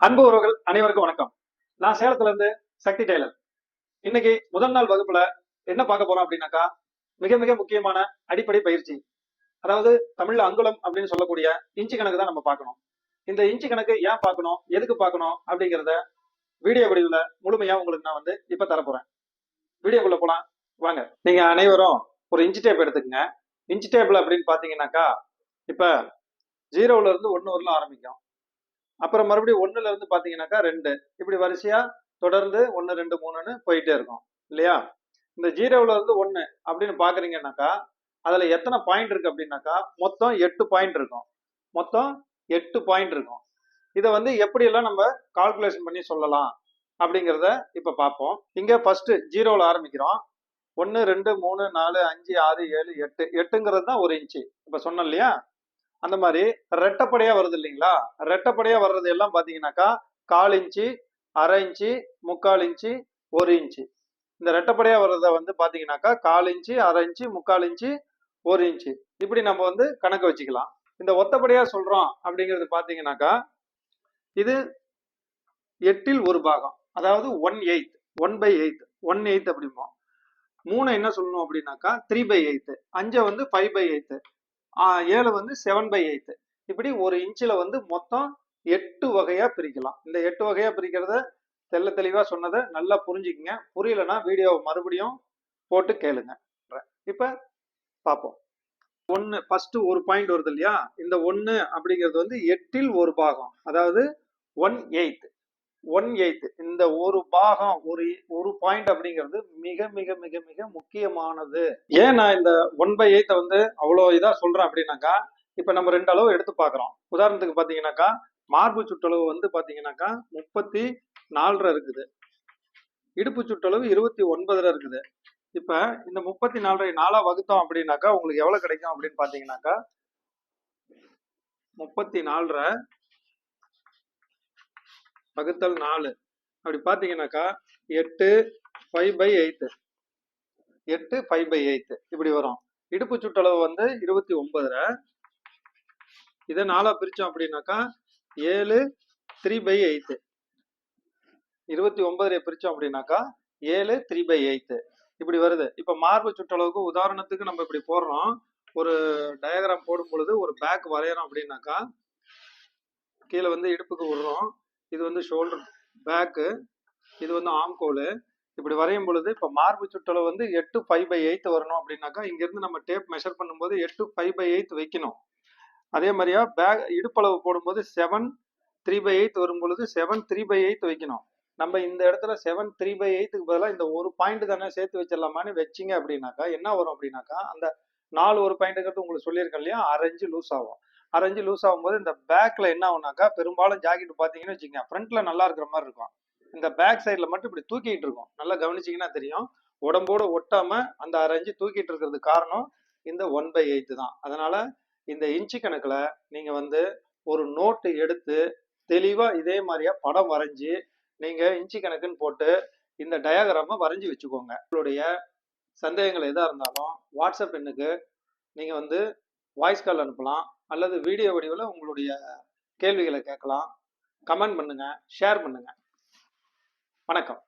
அன்பு உறவுகள் அனைவருக்கும் வணக்கம். நான் சேலத்துல இருந்து சக்தி டெய்லர். இன்னைக்கு முதல் நாள் வகுப்புல என்ன பார்க்க போறோம் அப்படின்னாக்கா, மிக மிக முக்கியமான அடிப்படை பயிற்சி. அதாவது தமிழ்ல அங்குலம் அப்படின்னு சொல்லக்கூடிய இன்ச்சு கணக்கு தான் நம்ம பார்க்கணும். இந்த இன்ச்சு கணக்கு ஏன் பார்க்கணும், எதுக்கு பார்க்கணும் அப்படிங்கிறத வீடியோ வடிவில் முழுமையா உங்களுக்கு நான் இப்ப தரப்போறேன். வீடியோக்குள்ள போலாம் வாங்க. நீங்க அனைவரும் ஒரு இன்ச்சு டேப் எடுத்துக்கங்க. இன்ச்சு டேபிள் அப்படின்னு பாத்தீங்கன்னாக்கா, இப்ப 0ல இருந்து 1 வரலாம் ஆரம்பிக்கும். அப்புறம் மறுபடியும் 1ல இருந்து பாத்தீங்கன்னாக்கா 2 இப்படி வரிசையா தொடர்ந்து 1 2 3ன்னு போயிட்டே இருக்கும் இல்லையா? இந்த 0ல இருந்து 1 அப்படின்னு பாக்குறீங்கன்னாக்கா அதுல எத்தனை பாயிண்ட் இருக்கு அப்படின்னாக்கா மொத்தம் 8 பாயிண்ட் இருக்கும். மொத்தம் 8 பாயிண்ட் இருக்கும். இதை எப்படி எல்லாம் நம்ம கால்குலேஷன் பண்ணி சொல்லலாம் அப்படிங்கிறத இப்ப பார்ப்போம். இங்க ஃபர்ஸ்ட் 0ல ஆரம்பிக்கிறோம். 1 2 3 4 5 6 7 8 8ங்கிறது தான் ஒரு இன்ச்சு. இப்ப சொன்னோம் இல்லையா? அந்த மாதிரி ரெட்டப்படையா வருது இல்லைங்களா? ரெட்டப்படையா வர்றது எல்லாம் பாத்தீங்கன்னாக்கா 1/4 இன்ச்சு, அரை இன்ச்சு, 3/4 இன்ச்சு, 1 இன்ச்சு. இந்த ரெட்டப்படையா வர்றத பாத்தீங்கன்னாக்கா 1/4 இன்ச்சு, அரை இன்ச்சு, 3/4 இன்ச்சு, 1 இன்ச்சு. இப்படி நம்ம கணக்கு வச்சுக்கலாம். இந்த ஒத்தப்படையா சொல்றோம் அப்படிங்கிறது பாத்தீங்கன்னாக்கா இது 8ல் ஒரு பாகம், அதாவது 1/8, 1/8, 1/8 அப்படிம்போம். 3 என்ன சொல்லணும் அப்படின்னாக்கா 3/8, 5 5/8, 7 7/8. இப்படி ஒரு இன்ச்சில் மொத்தம் 8 வகையா பிரிக்கலாம். இந்த 8 வகையா பிரிக்கிறத தெளிவா சொன்னதை நல்லா புரிஞ்சுக்குங்க. புரியலன்னா வீடியோ மறுபடியும் போட்டு கேளுங்க. இப்ப பார்ப்போம். 1 ஃபர்ஸ்ட் ஒரு பாயிண்ட் வருது இல்லையா? இந்த 1 அப்படிங்கிறது 8ல் ஒரு பாகம், அதாவது 1/8. 1/8 இந்த ஒரு பாகம், ஒரு பாயிண்ட் அப்படிங்கிறது மிக மிக மிக மிக முக்கியமானது. ஏன் நான் இந்த 1/8 அவ்வளவு இதா சொல்றேன் அப்படின்னாக்கா, இப்ப நம்ம 2 அளவு எடுத்து பாக்குறோம். உதாரணத்துக்கு பாத்தீங்கன்னாக்கா மார்பு சுற்றளவு பாத்தீங்கன்னாக்கா 34 இருக்குது. இடுப்பு சுற்றளவு 29 இருக்குது. இப்ப இந்த 34 4 வகுத்தோம் அப்படின்னாக்கா உங்களுக்கு எவ்வளவு கிடைக்கும் அப்படின்னு பாத்தீங்கன்னாக்கா 34 வகுத்தல் 4 அப்படி பாத்தீங்கன்னாக்கா 8 5/8, 8 5/8 இப்படி வரும். இடுப்பு சுற்றளவு 29. இதை 4 பிரிச்சோம் அப்படின்னாக்கா 7 3/8. 29 பிரிச்சோம் அப்படின்னாக்கா 7 3/8 இப்படி வருது. இப்ப மார்பு சுற்றளவுக்கு உதாரணத்துக்கு நம்ம இப்படி போடுறோம். ஒரு டயக்ராம் போடும் பொழுது ஒரு பேக் வரையறோம் அப்படின்னாக்கா கீழே இடுப்புக்கு விடுறோம். இது ஷோல்டர் பேக்கு, இது ஆம்கோல். இப்படி வரையும் பொழுது இப்ப மார்பு சுற்றளவு 8 5/8 வரணும் அப்படின்னாக்கா இங்க இருந்து நம்ம டேப் மெஷர் பண்ணும்போது 8 5/8 வைக்கணும். அதே மாதிரியா பேக் இடுப்பளவு போடும்போது 7 3/8 வரும் பொழுது 7 3/8 வைக்கணும். நம்ம இந்த இடத்துல 7 3/8க்கு பதிலாக இந்த ஒரு பாயிண்ட் தானே சேர்த்து வச்சிடலாமான்னு வச்சிங்க அப்படின்னாக்கா என்ன வரும் அப்படின்னாக்கா அந்த 4 ஒரு பாயிண்ட்ங்கிறது உங்களுக்கு சொல்லியிருக்கேன் இல்லையா? அரை இன்ச்சு லூஸ் ஆகும். அரை இன்ச்சு லூஸ் ஆகும்போது இந்த பேக்ல என்ன ஆகுனாக்கா பெரும்பாலும் ஜாக்கெட் பாத்தீங்கன்னு வச்சுக்கோங்க, ஃப்ரண்ட்ல நல்லா இருக்கிற மாதிரி இருக்கும். இந்த பேக் சைட்ல மட்டும் இப்படி தூக்கிட்டு இருக்கும். நல்லா கவனிச்சீங்கன்னா தெரியும். உடம்போட ஒட்டாம அந்த அரை இன்ச்சு தூக்கிட்டு இருக்கிறது காரணம் இந்த 1/8 தான். அதனால இந்த இன்ச்சு கணக்குல நீங்க ஒரு நோட்டு எடுத்து தெளிவா இதே மாதிரியா படம் வரைஞ்சி நீங்க இன்ச்சு கணக்குன்னு போட்டு இந்த டயக்ராம வரைஞ்சி வச்சுக்கோங்க. உங்களுடைய சந்தேகங்கள் எதா இருந்தாலும் வாட்ஸ்அப் எண்ணுக்கு நீங்க வாய்ஸ் கால் அனுப்பலாம், அல்லது வீடியோ வடிவில் உங்களுடைய கேள்விகளை கேட்கலாம். கமெண்ட் பண்ணுங்க, ஷேர் பண்ணுங்க. வணக்கம்.